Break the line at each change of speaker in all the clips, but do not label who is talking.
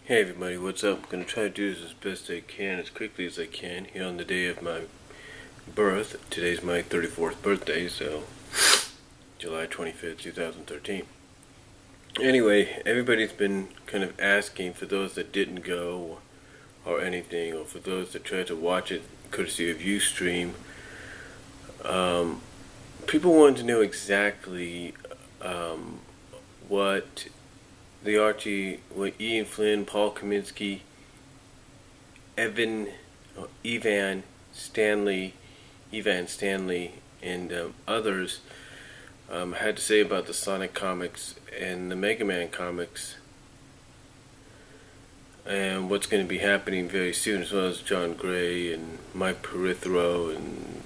Hey everybody, what's up? I'm going to try to do this as best I can, as quickly as I can, here on the day of my birth. Today's my 34th birthday, so July 25th, 2013. Anyway, everybody's been kind of asking, for those that didn't go or anything, or for those that tried to watch it courtesy of Ustream, people wanted to know exactly what the Archie, what Ian Flynn, Paul Kaminsky, Evan Stanley, and others had to say about the Sonic comics and the Megaman comics, and what's going to be happening very soon, as well as John Gray and Mike Perithro and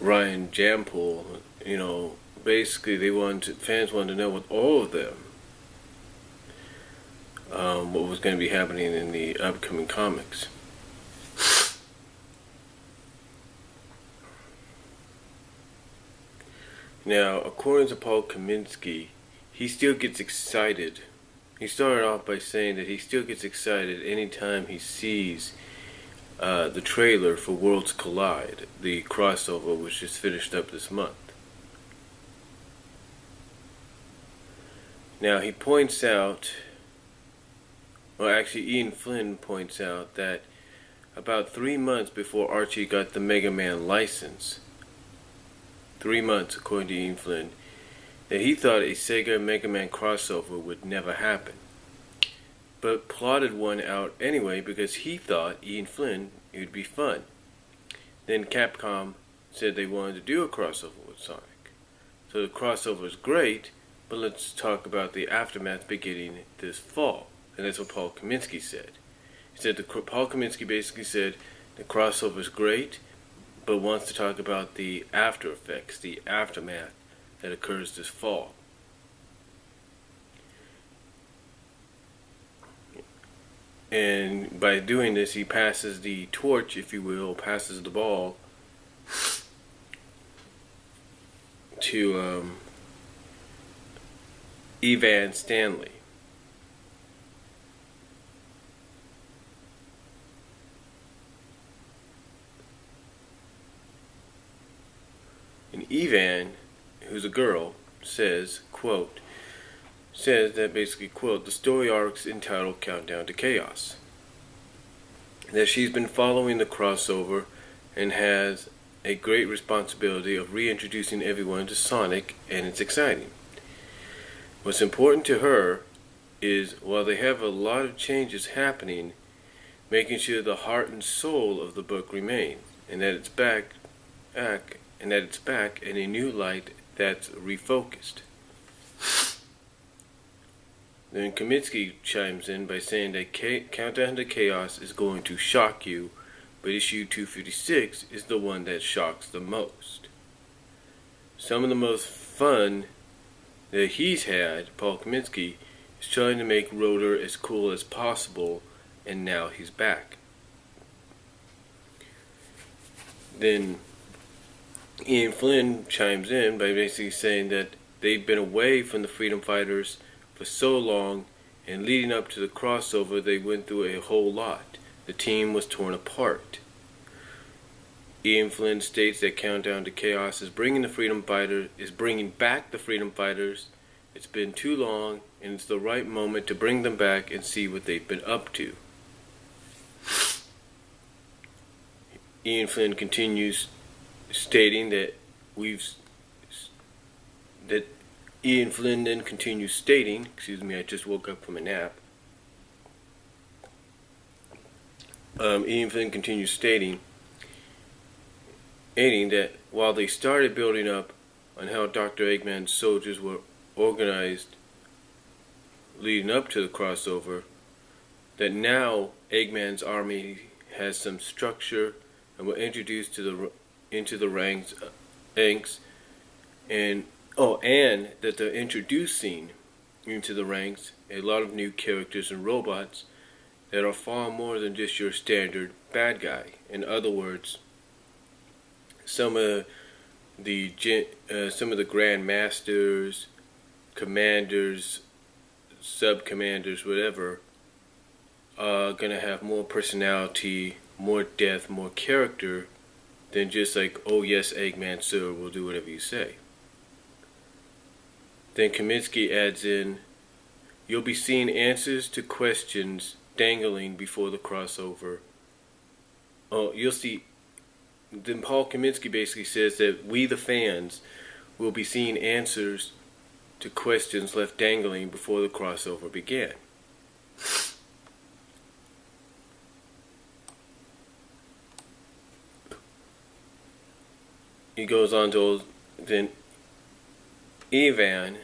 Ryan Jampool. Basically, fans wanted to know with all of them what was going to be happening in the upcoming comics. Now, according to Paul Kaminsky, he still gets excited. He started off by saying that he still gets excited anytime he sees the trailer for Worlds Collide, the crossover which just finished up this month. Now, he points out, Ian Flynn points out that about 3 months before Archie got the Megaman license, 3 months according to Ian Flynn, that he thought a Sega Megaman crossover would never happen, but plotted one out anyway because he thought, Ian Flynn, it would be fun. Then Capcom said they wanted to do a crossover with Sonic. So the crossover is great, but let's talk about the aftermath beginning this fall. And that's what Paul Kaminsky said. He said Paul Kaminsky basically said the crossover is great, but wants to talk about the after effects, the aftermath that occurs this fall. And by doing this, he passes the torch, if you will, passes the ball to Evan Stanley. And Evan, who's a girl, says that basically, quote, the story arc's entitled Countdown to Chaos. That she's been following the crossover and has a great responsibility of reintroducing everyone to Sonic, and it's exciting. What's important to her is, while they have a lot of changes happening, making sure the heart and soul of the book remain, and that it's back in a new light that's refocused. Then Kaminsky chimes in by saying that Countdown to Chaos is going to shock you, but issue 256 is the one that shocks the most. Some of the most fun that he's had, Paul Kaminsky, is trying to make Rotor as cool as possible, and now he's back. Then Ian Flynn chimes in by basically saying that they've been away from the Freedom Fighters for so long, and leading up to the crossover they went through a whole lot. The team was torn apart. Ian Flynn states that Countdown to Chaos is bringing back the Freedom Fighters. It's been too long, and it's the right moment to bring them back and see what they've been up to. Ian Flynn continues stating that Ian Flynn then continues stating, I just woke up from a nap. Ian Flynn continues stating that while they started building up on how Dr. Eggman's soldiers were organized leading up to the crossover, that now Eggman's army has some structure and were introduced into the ranks, and that they're introducing into the ranks a lot of new characters and robots that are far more than just your standard bad guy. In other words, some of the Grand Masters, Commanders, sub-commanders, whatever, are going to have more personality, more depth, more character than just like, oh yes, Eggman, sir, we'll do whatever you say. Then Kaminsky adds in, you'll be seeing answers to questions dangling before the crossover. Oh, you'll see. Then Paul Kaminsky basically says that we, the fans, will be seeing answers to questions left dangling before the crossover began. He goes on to, then Ivan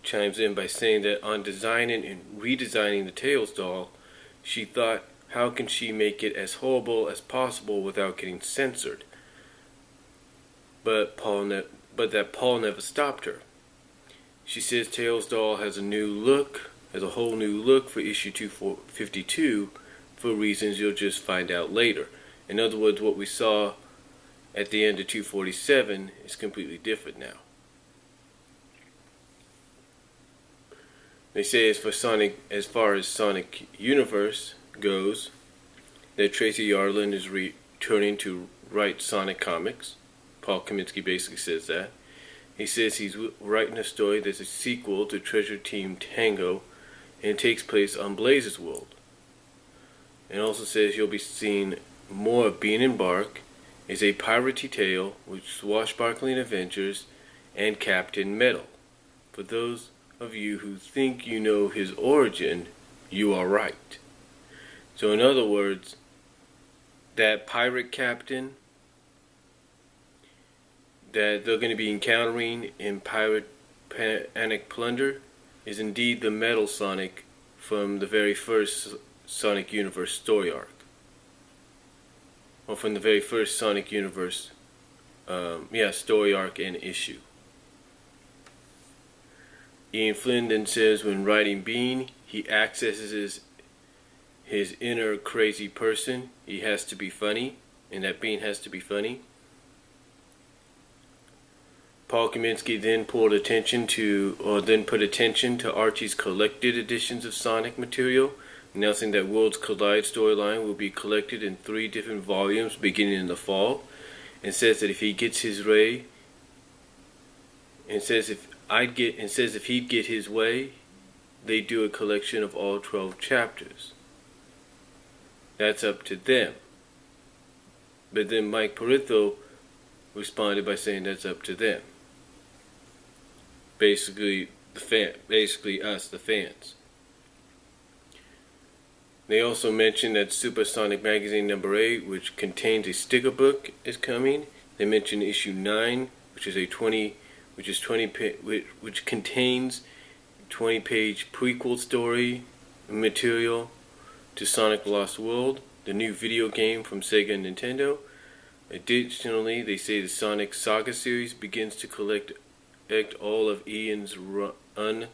chimes in by saying that on designing and redesigning the Tails doll, she thought, how can she make it as horrible as possible without getting censored? But that Paul never stopped her. She says Tails doll has a new look, has a whole new look for issue 252 for reasons you'll just find out later. In other words, what we saw at the end of 247 is completely different now. They say as far as Sonic Universe goes, that Tracy Yarlin is returning to write Sonic comics. Paul Kaminsky basically says that. He says he's writing a story that's a sequel to Treasure Team Tango, and it takes place on Blaze's world. And also says you'll be seeing more of Bean and Bark, is a piratey tale with swashbuckling adventures and Captain Metal. For those of you who think you know his origin, you are right. So in other words, that pirate captain that they're going to be encountering in Pirate Panic Plunder is indeed the Metal Sonic from the very first Sonic Universe story arc. Or from the very first Sonic Universe story arc and issue. Ian Flynn then says when writing Bean, he accesses his inner crazy person. He has to be funny, and that Bean has to be funny. Paul Kaminsky then put attention to Archie's collected editions of Sonic material, announcing that Worlds Collide storyline will be collected in 3 different volumes beginning in the fall, and says that if he gets his way, if he'd get his way, they do a collection of all 12 chapters. That's up to them. But then Mike Peritho responded by saying that's up to them. Basically us, the fans. They also mentioned that Supersonic Magazine number 8, which contains a sticker book, is coming. They mentioned issue 9, which contains 20-page prequel story material to Sonic Lost World, the new video game from Sega and Nintendo. Additionally, they say the Sonic Saga series begins to collect all of Ian's run on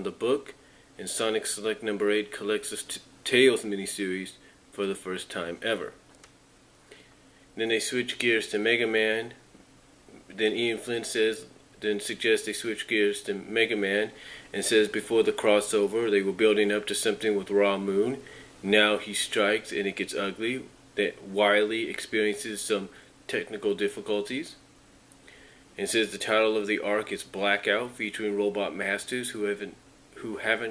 the book, and Sonic Select number 8 collects the Tails miniseries for the first time ever. Then they switch gears to Megaman. Then Ian Flynn suggests they switch gears to Megaman and says before the crossover they were building up to something with Raw Moon. Now he strikes and it gets ugly. That Wily experiences some technical difficulties. And says the title of the arc is Blackout, featuring Robot Masters who haven't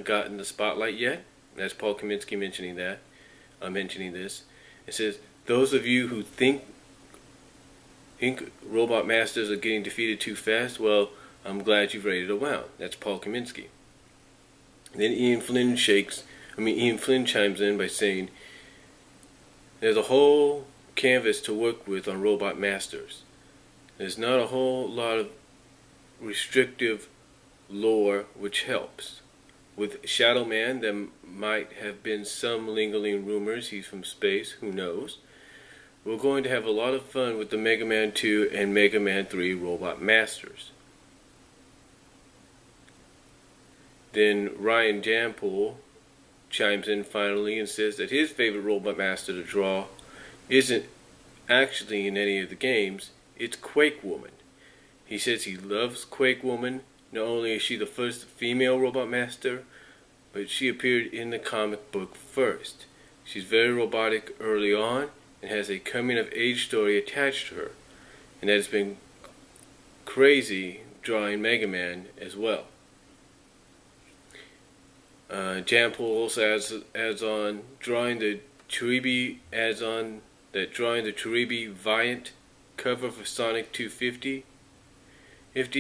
gotten the spotlight yet. That's Paul Kaminsky mentioning this. It says those of you who think Robot Masters are getting defeated too fast, well, I'm glad you've rated a wow. That's Paul Kaminsky. Then Ian Flynn chimes in by saying there's a whole canvas to work with on Robot Masters. There's not a whole lot of restrictive lore, which helps. With Shadow Man, there might have been some lingering rumors he's from space, who knows. We're going to have a lot of fun with the Mega Man 2 and Mega Man 3 Robot Masters. Then Ryan Jampool chimes in finally and says that his favorite Robot Master to draw isn't actually in any of the games, it's Quake Woman. He says he loves Quake Woman. Not only is she the first female Robot Master, but she appeared in the comic book first. She's very robotic early on and has a coming-of-age story attached to her, and that has been crazy drawing Megaman as well. Jampool also adds on drawing the Chiribi Viant cover for Sonic 250.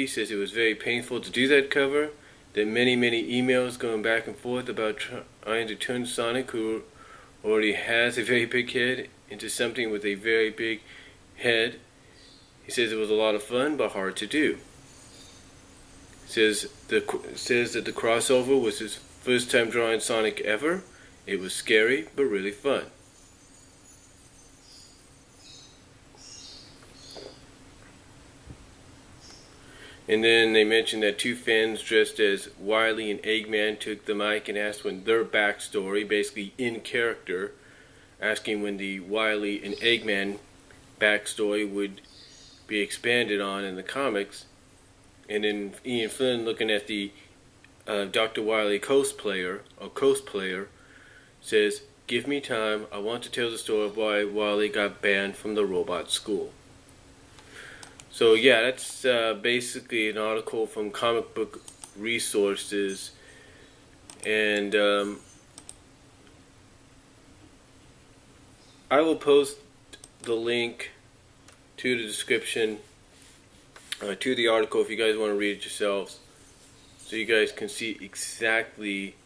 Says it was very painful to do that cover, that many emails going back and forth about trying to turn Sonic, who already has a very big head, into something with a very big head. He says it was a lot of fun but hard to do. Says that the crossover was his first time drawing Sonic ever. It was scary but really fun. And then they mentioned that two fans dressed as Wily and Eggman took the mic and asked when their backstory, basically in character, asking when the Wily and Eggman backstory would be expanded on in the comics. And then Ian Flynn, looking at the Dr. Wily cosplayer, says, "Give me time. I want to tell the story of why Wily got banned from the robot school." So yeah, that's basically an article from Comic Book Resources, and I will post the link to the description to the article if you guys want to read it yourselves, so you guys can see exactly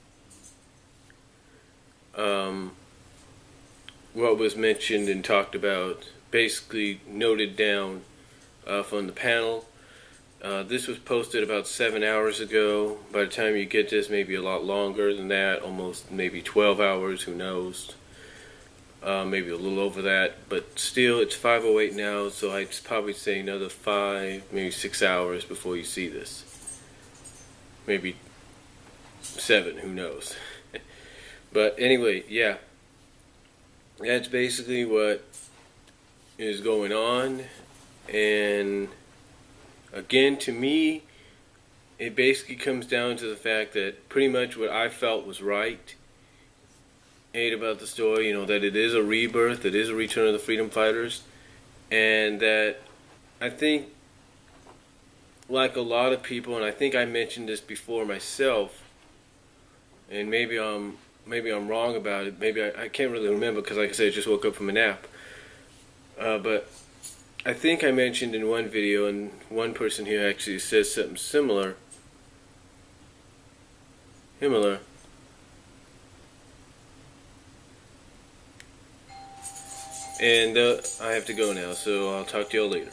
what was mentioned and talked about, basically noted down from the panel. This was posted about 7 hours ago. By the time you get this, maybe a lot longer than that, almost maybe 12 hours, who knows, maybe a little over that, but still it's 5:08 now, so I'd probably say another 5, maybe 6 hours before you see this, maybe 7, who knows. But anyway, yeah, that's basically what is going on. And again, to me, it basically comes down to the fact that pretty much what I felt was right about the story, that it is a rebirth, it is a return of the Freedom Fighters, and that I think, like a lot of people, and I think I mentioned this before myself, and maybe I'm wrong about it, maybe I can't really remember, because like I said, I just woke up from a nap, but I think I mentioned in one video, and one person here actually says something similar. And I have to go now, so I'll talk to y'all later.